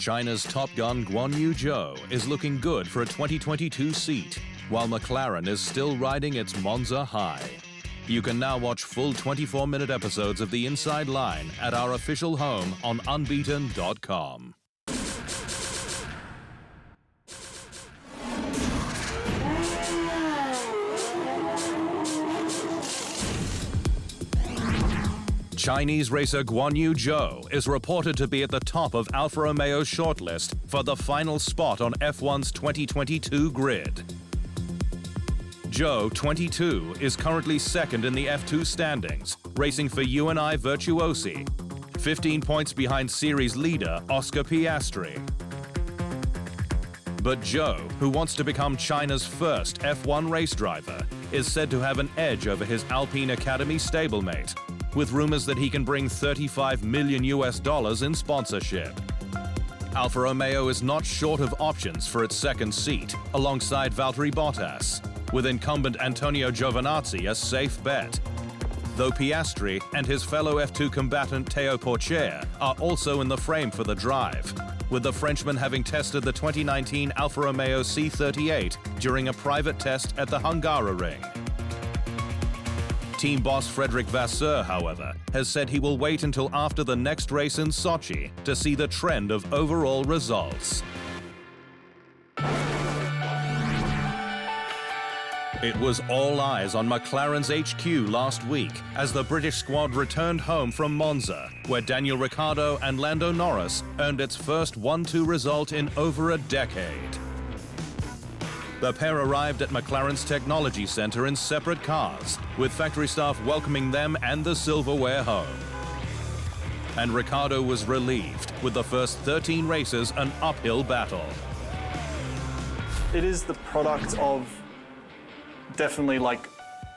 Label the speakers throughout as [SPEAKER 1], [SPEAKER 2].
[SPEAKER 1] China's top gun Guanyu Zhou is looking good for a 2022 seat, while McLaren is still riding its Monza high. You can now watch full 24-minute episodes of The Inside Line at our official home on unbeaten.com. Chinese racer Guanyu Zhou is reported to be at the top of Alfa Romeo's shortlist for the final spot on F1's 2022 grid. Zhou, 22, is currently second in the F2 standings, racing for UNI Virtuosi, 15 points behind series leader Oscar Piastri. But Zhou, who wants to become China's first F1 race driver, is said to have an edge over his Alpine Academy stablemate, with rumors that he can bring $35 million in sponsorship. Alfa Romeo is not short of options for its second seat, alongside Valtteri Bottas, with incumbent Antonio Giovinazzi a safe bet. Though Piastri and his fellow F2 combatant Théo Pourchaire are also in the frame for the drive, with the Frenchman having tested the 2019 Alfa Romeo C38 during a private test at the Hungaroring. Team boss Frédéric Vasseur, however, has said he will wait until after the next race in Sochi to see the trend of overall results. It was all eyes on McLaren's HQ last week as the British squad returned home from Monza, where Daniel Ricciardo and Lando Norris earned its first 1-2 result in over a decade. The pair arrived at McLaren's technology center in separate cars, with factory staff welcoming them and the silverware home. And Ricciardo was relieved, with the first 13 races an uphill battle.
[SPEAKER 2] It is the product of definitely, like,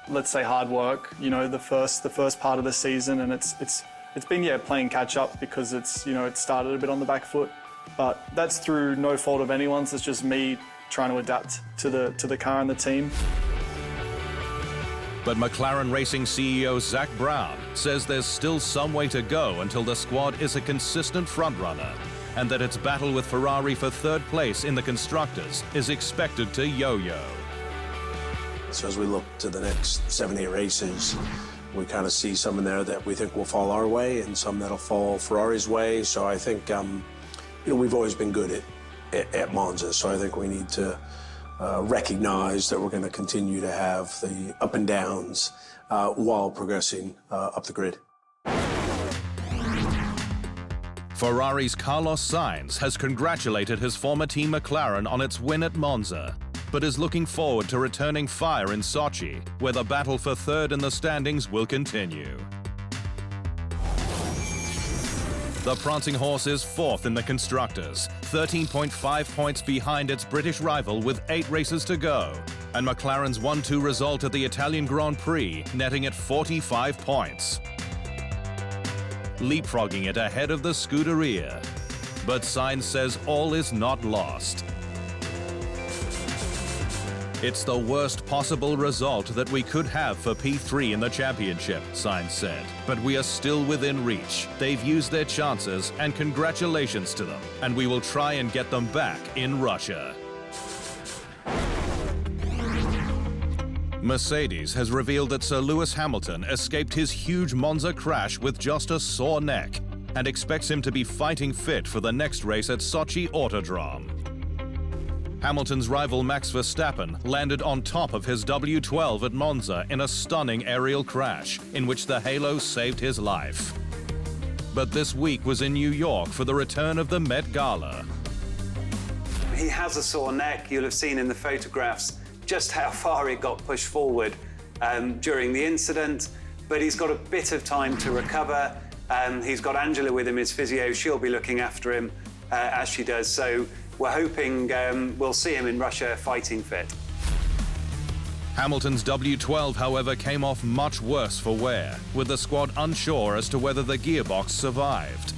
[SPEAKER 2] let's say hard work, you know, the first part of the season, and it's been playing catch up because it started a bit on the back foot, but that's through no fault of anyone's. It's just me trying to adapt to the car and the team.
[SPEAKER 1] But McLaren Racing CEO Zak Brown says there's still some way to go until the squad is a consistent frontrunner, and that its battle with Ferrari for third place in the Constructors is expected to yo-yo.
[SPEAKER 3] So as we look to the next 7-8 races, we kind of see some in there that we think will fall our way and some that'll fall Ferrari's way. So I think we've always been good at Monza, so I think we need to recognize that we're going to continue to have the up and downs while progressing up the grid.
[SPEAKER 1] Ferrari's Carlos Sainz has congratulated his former team McLaren on its win at Monza, but is looking forward to returning fire in Sochi, where the battle for third in the standings will continue. The prancing horse is fourth in the Constructors, 13.5 points behind its British rival with 8 races to go, and McLaren's 1-2 result at the Italian Grand Prix netting it 45 points, leapfrogging it ahead of the Scuderia. But Sainz says all is not lost. It's the worst possible result that we could have for P3 in the championship, Sainz said. But we are still within reach. They've used their chances, and congratulations to them. And we will try and get them back in Russia. Mercedes has revealed that Sir Lewis Hamilton escaped his huge Monza crash with just a sore neck, and expects him to be fighting fit for the next race at Sochi Autodrome. Hamilton's rival Max Verstappen landed on top of his W12 at Monza in a stunning aerial crash, in which the halo saved his life. But this week was in New York for the return of the Met Gala.
[SPEAKER 4] He has a sore neck. You'll have seen in the photographs just how far it got pushed forward during the incident, but he's got a bit of time to recover. He's got Angela with him, his physio. She'll be looking after him as she does. So we're hoping we'll see him in Russia fighting fit.
[SPEAKER 1] Hamilton's W12, however, came off much worse for wear, with the squad unsure as to whether the gearbox survived.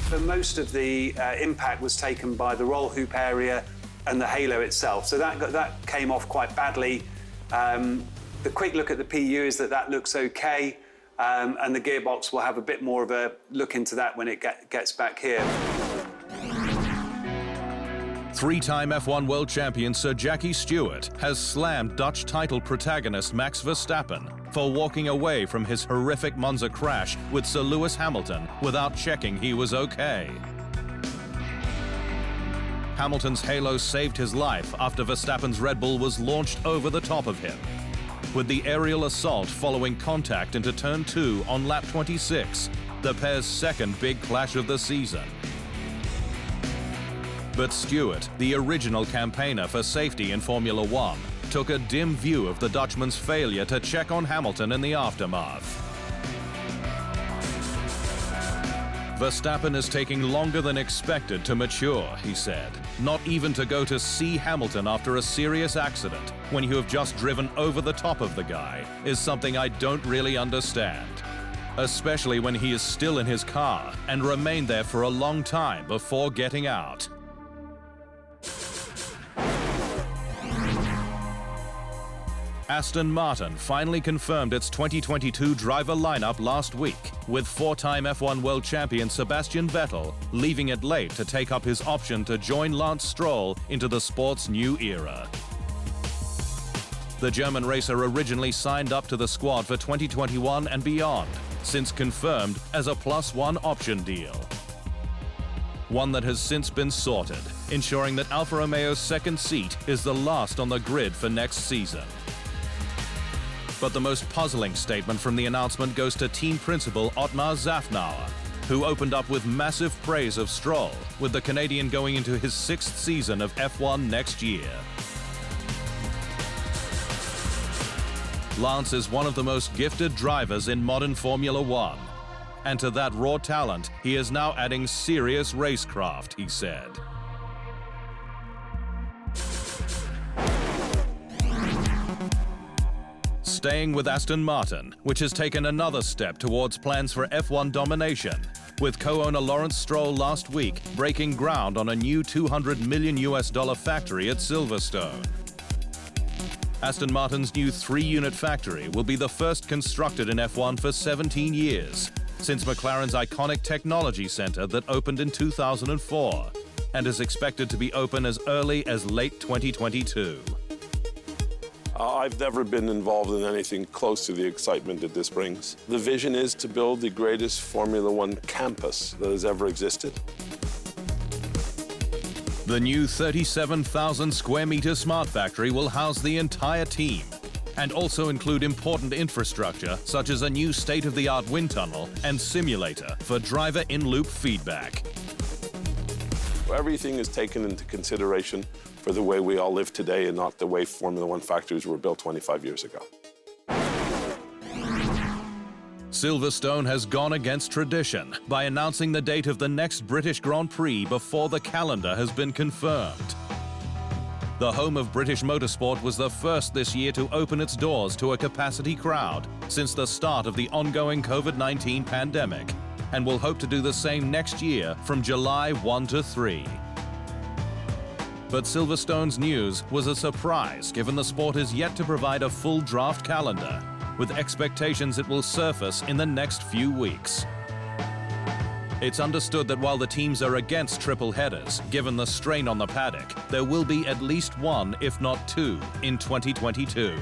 [SPEAKER 4] For most of the impact was taken by the roll hoop area and the halo itself, so that came off quite badly. The quick look at the PU is that looks okay. and the gearbox will have a bit more of a look into that when it gets back here.
[SPEAKER 1] Three-time F1 world champion Sir Jackie Stewart has slammed Dutch title protagonist Max Verstappen for walking away from his horrific Monza crash with Sir Lewis Hamilton without checking he was okay. Hamilton's halo saved his life after Verstappen's Red Bull was launched over the top of him, with the aerial assault following contact into Turn 2 on lap 26, the pair's second big clash of the season. But Stewart, the original campaigner for safety in Formula One, took a dim view of the Dutchman's failure to check on Hamilton in the aftermath. Verstappen is taking longer than expected to mature, he said. Not even to go to see Hamilton after a serious accident, when you have just driven over the top of the guy, is something I don't really understand. Especially when he is still in his car and remained there for a long time before getting out. Aston Martin finally confirmed its 2022 driver lineup last week, with four-time F1 world champion Sebastian Vettel leaving it late to take up his option to join Lance Stroll into the sport's new era. The German racer originally signed up to the squad for 2021 and beyond, since confirmed as a +1 option deal. One that has since been sorted, ensuring that Alfa Romeo's second seat is the last on the grid for next season. But the most puzzling statement from the announcement goes to team principal Otmar Szafnauer, who opened up with massive praise of Stroll, with the Canadian going into his 6th season of F1 next year. Lance is one of the most gifted drivers in modern Formula One. And to that raw talent, he is now adding serious racecraft, he said. Staying with Aston Martin, which has taken another step towards plans for F1 domination, with co-owner Lawrence Stroll last week breaking ground on a new $200 million factory at Silverstone. Aston Martin's new 3-unit factory will be the first constructed in F1 for 17 years, since McLaren's iconic technology center that opened in 2004, and is expected to be open as early as late 2022.
[SPEAKER 5] I've never been involved in anything close to the excitement that this brings. The vision is to build the greatest Formula One campus that has ever existed.
[SPEAKER 1] The new 37,000 square meter smart factory will house the entire team and also include important infrastructure such as a new state-of-the-art wind tunnel and simulator for driver in-loop feedback.
[SPEAKER 5] Everything is taken into consideration for the way we all live today and not the way Formula One factories were built 25 years ago.
[SPEAKER 1] Silverstone has gone against tradition by announcing the date of the next British Grand Prix before the calendar has been confirmed. The home of British motorsport was the first this year to open its doors to a capacity crowd since the start of the ongoing COVID-19 pandemic, and will hope to do the same next year from July 1 to 3. But Silverstone's news was a surprise, given the sport is yet to provide a full draft calendar, with expectations it will surface in the next few weeks. It's understood that while the teams are against triple headers, given the strain on the paddock, there will be at least one, if not two, in 2022.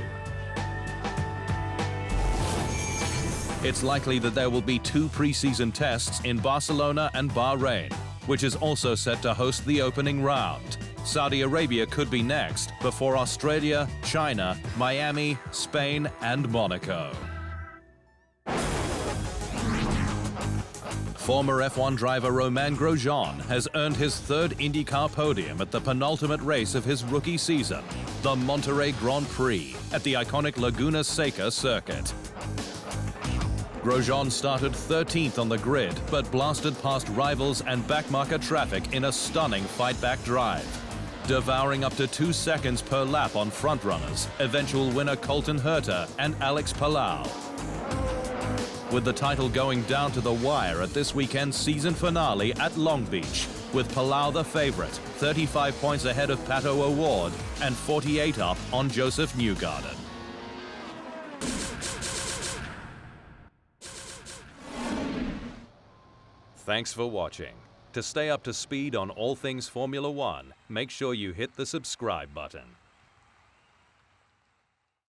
[SPEAKER 1] It's likely that there will be 2 pre-season tests in Barcelona and Bahrain, which is also set to host the opening round. Saudi Arabia could be next, before Australia, China, Miami, Spain, and Monaco. Former F1 driver Romain Grosjean has earned his 3rd IndyCar podium at the penultimate race of his rookie season, the Monterey Grand Prix, at the iconic Laguna Seca circuit. Grosjean started 13th on the grid, but blasted past rivals and backmarker traffic in a stunning fight-back drive, devouring up to 2 seconds per lap on frontrunners, eventual winner Colton Herta and Alex Palou. With the title going down to the wire at this weekend's season finale at Long Beach, with Palou the favorite, 35 points ahead of Pato O'Ward and 48 up on Joseph Newgarden. Thanks for watching. To stay up to speed on all things Formula One, make sure you hit the subscribe button.